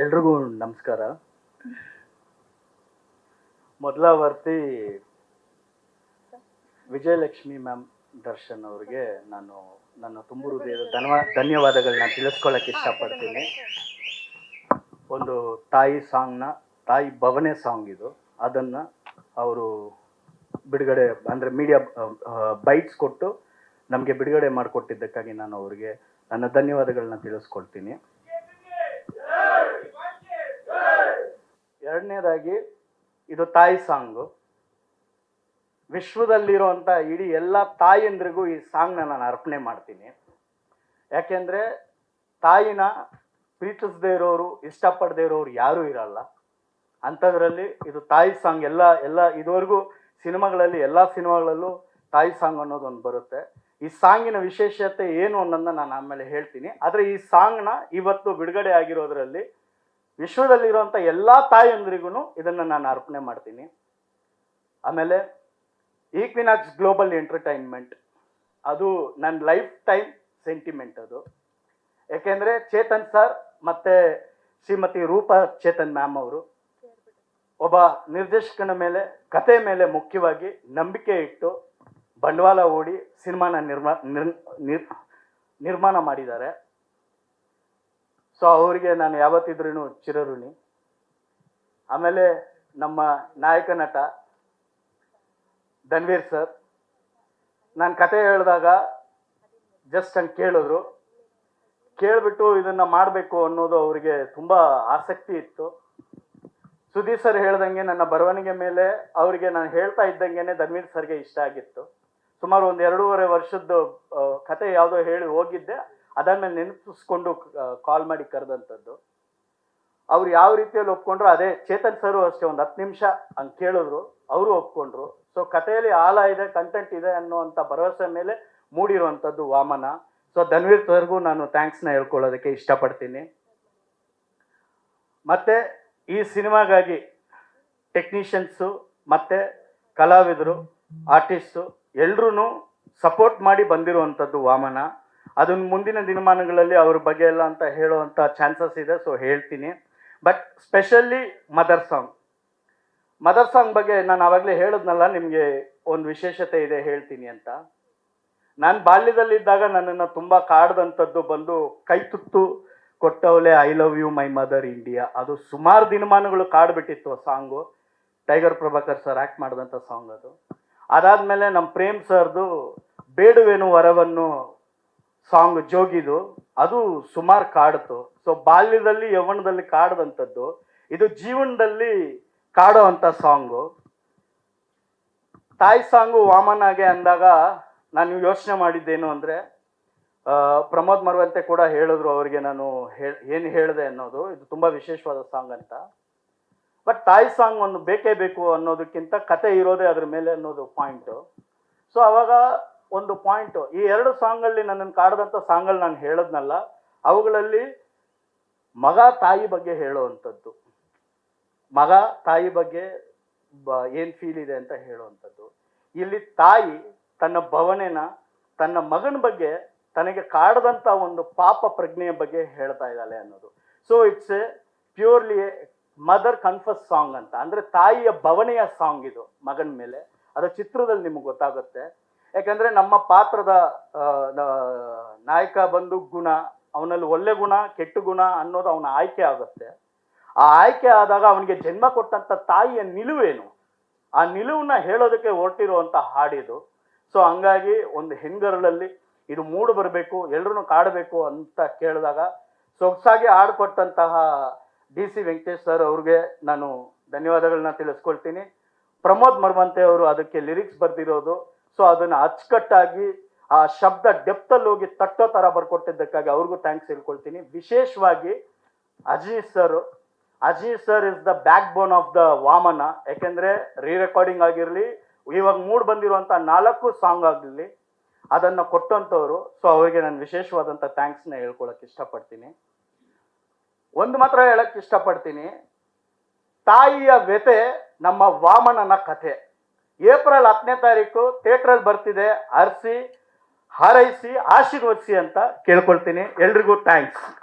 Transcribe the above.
ಎಲ್ರಿಗೂ ನಮಸ್ಕಾರ. ಮೊದಲ ವರ್ತಿ ವಿಜಯಲಕ್ಷ್ಮಿ ಮ್ಯಾಮ್ ದರ್ಶನ್ ಅವರಿಗೆ ನಾನು ನನ್ನ ತುಂಬು ಹೃದಯದ ಧನ್ಯವಾದಗಳನ್ನ ತಿಳಿಸ್ಕೊಳ್ಳೋಕೆ ಇಷ್ಟಪಡ್ತೀನಿ. ಒಂದು ತಾಯಿ ಸಾಂಗ್ನ, ತಾಯಿ ಭವನೆ ಸಾಂಗ್ ಇದು, ಅದನ್ನು ಅವರು ಬಿಡುಗಡೆ ಅಂದರೆ ಮೀಡಿಯಾ ಬೈಟ್ಸ್ ಕೊಟ್ಟು ನಮಗೆ ಬಿಡುಗಡೆ ಮಾಡಿಕೊಟ್ಟಿದ್ದಕ್ಕಾಗಿ ನಾನು ಅವರಿಗೆ ನನ್ನ ಧನ್ಯವಾದಗಳನ್ನ ತಿಳಿಸ್ಕೊಳ್ತೀನಿ. ಎರಡನೇದಾಗಿ, ಇದು ತಾಯಿ ಸಾಂಗು. ವಿಶ್ವದಲ್ಲಿರುವಂಥ ಇಡೀ ಎಲ್ಲ ತಾಯಂದ್ರಿಗೂ ಈ ಸಾಂಗ್ನ ನಾನು ಅರ್ಪಣೆ ಮಾಡ್ತೀನಿ. ಯಾಕೆಂದರೆ ತಾಯಿನ ಪ್ರೀತಿಸದೇ ಇರೋರು, ಇಷ್ಟಪಡದೇ ಇರೋರು ಯಾರೂ ಇರಲ್ಲ. ಅಂಥದ್ರಲ್ಲಿ ಇದು ತಾಯಿ ಸಾಂಗ್. ಎಲ್ಲ ಇದುವರೆಗೂ ಸಿನಿಮಾಗಳಲ್ಲಿ, ಎಲ್ಲ ಸಿನಿಮಾಗಳಲ್ಲೂ ತಾಯಿ ಸಾಂಗ್ ಅನ್ನೋದು ಒಂದು ಬರುತ್ತೆ. ಈ ಸಾಂಗಿನ ವಿಶೇಷತೆ ಏನು ಅನ್ನೋದನ್ನ ನಾನು ಆಮೇಲೆ ಹೇಳ್ತೀನಿ. ಆದರೆ ಈ ಸಾಂಗ್ನ ಇವತ್ತು ಬಿಡುಗಡೆ ಆಗಿರೋದ್ರಲ್ಲಿ ವಿಶ್ವದಲ್ಲಿರುವಂಥ ಎಲ್ಲ ತಾಯಂದ್ರಿಗೂ ಇದನ್ನು ನಾನು ಅರ್ಪಣೆ ಮಾಡ್ತೀನಿ. ಆಮೇಲೆ ಈಕ್ವಿನಾಕ್ಸ್ ಗ್ಲೋಬಲ್ ಎಂಟರ್ಟೈನ್ಮೆಂಟ್, ಅದು ನನ್ನ ಲೈಫ್ ಟೈಮ್ ಸೆಂಟಿಮೆಂಟ್ ಅದು. ಯಾಕೆಂದರೆ ಚೇತನ್ ಸರ್ ಮತ್ತು ಶ್ರೀಮತಿ ರೂಪಾ ಚೇತನ್ ಮ್ಯಾಮ್ ಅವರು ಒಬ್ಬ ನಿರ್ದೇಶಕನ ಮೇಲೆ, ಕತೆ ಮೇಲೆ ಮುಖ್ಯವಾಗಿ ನಂಬಿಕೆ ಇಟ್ಟು ಬಂಡವಾಳ ಹೂಡಿ ಸಿನಿಮಾನ ನಿರ್ಮಾಣ ಮಾಡಿದ್ದಾರೆ. ಸೊ ಅವರಿಗೆ ನಾನು ಯಾವತ್ತಿದ್ರೂ ಚಿರಋಣಿ. ಆಮೇಲೆ ನಮ್ಮ ನಾಯಕ ನಟ ಧನ್ವೀರ್ ಸರ್, ನಾನು ಕತೆ ಹೇಳಿದಾಗ ಜಸ್ಟ್ ಹಂಗೆ ಕೇಳಿದ್ರು. ಕೇಳಿಬಿಟ್ಟು ಇದನ್ನು ಮಾಡಬೇಕು ಅನ್ನೋದು ಅವರಿಗೆ ತುಂಬ ಆಸಕ್ತಿ ಇತ್ತು. ಸುದೀಪ್ ಸರ್ ಹೇಳ್ದಂಗೆ ನನ್ನ ಬರವಣಿಗೆ ಮೇಲೆ ಅವರಿಗೆ ನಾನು ಹೇಳ್ತಾ ಇದ್ದಂಗೆ ಧನ್ವೀರ್ ಸರ್ಗೆ ಇಷ್ಟ ಆಗಿತ್ತು. ಸುಮಾರು ಒಂದು 2.5 ವರ್ಷದ್ದು ಕತೆ ಯಾವುದೋ ಹೇಳಿ ಹೋಗಿದ್ದೆ, ಅದಾದ್ಮೇಲೆ ನೆನಪಿಸ್ಕೊಂಡು ಕಾಲ್ ಮಾಡಿ ಕರೆದಂಥದ್ದು. ಅವ್ರು ಯಾವ ರೀತಿಯಲ್ಲಿ ಒಪ್ಕೊಂಡ್ರು, ಅದೇ ಚೇತನ್ ಸರು ಅಷ್ಟೇ, ಒಂದು 10 ನಿಮಿಷ ಹಂಗೆ ಕೇಳಿದ್ರು, ಅವರು ಒಪ್ಕೊಂಡ್ರು. ಸೊ ಕಥೆಯಲ್ಲಿ ಆಳ ಇದೆ, ಕಂಟೆಂಟ್ ಇದೆ ಅನ್ನುವಂಥ ಭರವಸೆ ಮೇಲೆ ಮೂಡಿರುವಂಥದ್ದು ವಾಮನ. ಸೊ ಧನ್ವೀರ್ ಸರ್ಗೂ ನಾನು ಥ್ಯಾಂಕ್ಸ್ನ ಹೇಳ್ಕೊಳ್ಳೋದಕ್ಕೆ ಇಷ್ಟಪಡ್ತೀನಿ. ಮತ್ತು ಈ ಸಿನಿಮಾಗಾಗಿ ಟೆಕ್ನಿಷಿಯನ್ಸು ಮತ್ತು ಕಲಾವಿದರು, ಆರ್ಟಿಸ್ಟು ಎಲ್ರೂ ಸಪೋರ್ಟ್ ಮಾಡಿ ಬಂದಿರುವಂಥದ್ದು ವಾಮನ. ಅದನ್ನು ಮುಂದಿನ ದಿನಮಾನಗಳಲ್ಲಿ ಅವ್ರ ಬಗ್ಗೆ ಎಲ್ಲ ಅಂತ ಹೇಳುವಂಥ ಚಾನ್ಸಸ್ ಇದೆ, ಸೊ ಹೇಳ್ತೀನಿ. ಬಟ್ ಸ್ಪೆಷಲಿ ಮದರ್ ಸಾಂಗ್ ಬಗ್ಗೆ ನಾನು ಆವಾಗಲೇ ಹೇಳಿದ್ನಲ್ಲ, ನಿಮಗೆ ಒಂದು ವಿಶೇಷತೆ ಇದೆ ಹೇಳ್ತೀನಿ ಅಂತ. ನಾನು ಬಾಲ್ಯದಲ್ಲಿದ್ದಾಗ ನನ್ನನ್ನು ತುಂಬ ಕಾಡ್ದಂಥದ್ದು ಬಂದು ಕೈ ತುತ್ತು ಕೊಟ್ಟವಳೆ I love you my mother India. ಅದು ಸುಮಾರು ದಿನಮಾನಗಳು ಕಾಡ್ಬಿಟ್ಟಿತ್ತು ಆ song. Tiger Prabhakar sir act ಮಾಡಿದಂಥ ಸಾಂಗ್ ಅದು. ಅದಾದಮೇಲೆ ನಮ್ಮ ಪ್ರೇಮ್ ಸರ್ದು ಬೇಡುವೇನು ವರವನ್ನು ಸಾಂಗ್ ಜೋಗಿದು, ಅದು ಸುಮಾರು ಕಾಡ್ತು. ಸೊ ಬಾಲ್ಯದಲ್ಲಿ ಯೌವನದಲ್ಲಿ ಕಾಡ್ದಂಥದ್ದು, ಇದು ಜೀವನದಲ್ಲಿ ಕಾಡೋ ಅಂಥ ಸಾಂಗು. ತಾಯಿ ಸಾಂಗು ವಾಮನಾಗೆ ಅಂದಾಗ ನಾನು ಯೋಚನೆ ಮಾಡಿದ್ದೇನು ಅಂದರೆ, ಪ್ರಮೋದ್ ಮರವಂತೆ ಕೂಡ ಹೇಳಿದ್ರು ಅವರಿಗೆ ನಾನು ಏನು ಹೇಳಿದೆ ಅನ್ನೋದು, ಇದು ತುಂಬ ವಿಶೇಷವಾದ ಸಾಂಗ್ ಅಂತ. ಬಟ್ ತಾಯಿ ಸಾಂಗ್ ಒಂದು ಬೇಕೇ ಬೇಕು ಅನ್ನೋದಕ್ಕಿಂತ ಕತೆ ಇರೋದೇ ಅದ್ರ ಮೇಲೆ ಅನ್ನೋದು ಪಾಯಿಂಟು. ಸೊ ಅವಾಗ ಒಂದು ಪಾಯಿಂಟು, ಈ 2 ಸಾಂಗಲ್ಲಿ ನನ್ನನ್ನು ಕಾಡ್ದಂಥ ಸಾಂಗಲ್ಲಿ ನಾನು ಹೇಳೋದ್ನಲ್ಲ, ಅವುಗಳಲ್ಲಿ ಮಗ ತಾಯಿ ಬಗ್ಗೆ ಹೇಳುವಂಥದ್ದು, ಮಗ ತಾಯಿ ಬಗ್ಗೆ ಏನು ಫೀಲ್ ಇದೆ ಅಂತ ಹೇಳುವಂಥದ್ದು. ಇಲ್ಲಿ ತಾಯಿ ತನ್ನ ಭವನೆನ, ತನ್ನ ಮಗನ ಬಗ್ಗೆ, ತನಗೆ ಕಾಡದಂಥ ಒಂದು ಪಾಪ ಪ್ರಜ್ಞೆಯ ಬಗ್ಗೆ ಹೇಳ್ತಾ ಇದ್ದಾಳೆ ಅನ್ನೋದು. So it's a purely mother confess song ಅಂತ, ಅಂದರೆ ತಾಯಿಯ ಭವನೆಯ ಸಾಂಗ್ ಇದು ಮಗನ ಮೇಲೆ. ಅದು ಚಿತ್ರದಲ್ಲಿ ನಿಮಗೆ ಗೊತ್ತಾಗುತ್ತೆ. ಯಾಕಂದರೆ ನಮ್ಮ ಪಾತ್ರದ ನಾಯಕ ಬಂದು ಗುಣ, ಅವನಲ್ಲಿ ಒಳ್ಳೆ ಗುಣ ಕೆಟ್ಟ ಗುಣ ಅನ್ನೋದು ಅವನ ಆಯ್ಕೆ ಆಗುತ್ತೆ. ಆ ಆಯ್ಕೆ ಆದಾಗ ಅವನಿಗೆ ಜನ್ಮ ಕೊಟ್ಟಂಥ ತಾಯಿಯ ನಿಲುವೇನು, ಆ ನಿಲುವನ್ನ ಹೇಳೋದಕ್ಕೆ ಹೊರಟಿರುವಂಥ ಹಾಡಿದು. ಸೊ ಹಂಗಾಗಿ ಒಂದು ಹೆಂಗರಳಲ್ಲಿ ಇದು ಮೂಡು ಬರಬೇಕು, ಎಲ್ಲರೂ ಕಾಡಬೇಕು ಅಂತ ಕೇಳಿದಾಗ ಸೊಗಸಾಗಿ ಹಾಡ್ಕೊಟ್ಟಂತಹ DC ವೆಂಕಟೇಶ್ ಸರ್ ಅವ್ರಿಗೆ ನಾನು ಧನ್ಯವಾದಗಳನ್ನ ತಿಳಿಸ್ಕೊಳ್ತೀನಿ. ಪ್ರಮೋದ್ ಮರವಂತೆ ಅವರು ಅದಕ್ಕೆ ಲಿರಿಕ್ಸ್ ಬರ್ದಿರೋದು. ಸೊ ಅದನ್ನು ಅಚ್ಚುಕಟ್ಟಾಗಿ ಆ ಶಬ್ದ ಡೆಪ್ತಲ್ಲಿ ಹೋಗಿ ತಟ್ಟೋ ಥರ ಬರ್ಕೊಟ್ಟಿದ್ದಕ್ಕಾಗಿ ಅವ್ರಿಗೂ ಥ್ಯಾಂಕ್ಸ್ ಹೇಳ್ಕೊಳ್ತೀನಿ. ವಿಶೇಷವಾಗಿ Aziz sir is the back bone of the Vamana. ಯಾಕೆಂದರೆ ರೆಕಾರ್ಡಿಂಗ್ ಆಗಿರಲಿ, ಇವಾಗ ಮೂಡ್ ಬಂದಿರುವಂಥ 4 ಸಾಂಗ್ ಆಗಲಿ, ಅದನ್ನು ಕೊಟ್ಟಂಥವ್ರು. ಸೊ ಅವರಿಗೆ ನಾನು ವಿಶೇಷವಾದಂಥ ಥ್ಯಾಂಕ್ಸ್ನ ಹೇಳ್ಕೊಳಕ್ಕೆ ಇಷ್ಟಪಡ್ತೀನಿ. ಒಂದು ಮಾತ್ರ ಹೇಳಕ್ಕೆ ಇಷ್ಟಪಡ್ತೀನಿ, ತಾಯಿಯ ವ್ಯಥೆ ನಮ್ಮ ವಾಮನನ ಕಥೆ ಏಪ್ರಿಲ್ 10ನೇ ತಾರೀಕು ಥಿಯೇಟ್ರಲ್ಲಿ ಬರ್ತಿದೆ. ಹರಸಿ ಹಾರೈಸಿ ಆಶೀರ್ವದಿಸಿ ಅಂತ ಕೇಳ್ಕೊಳ್ತೀನಿ. ಎಲ್ರಿಗೂ ಥ್ಯಾಂಕ್ಸ್.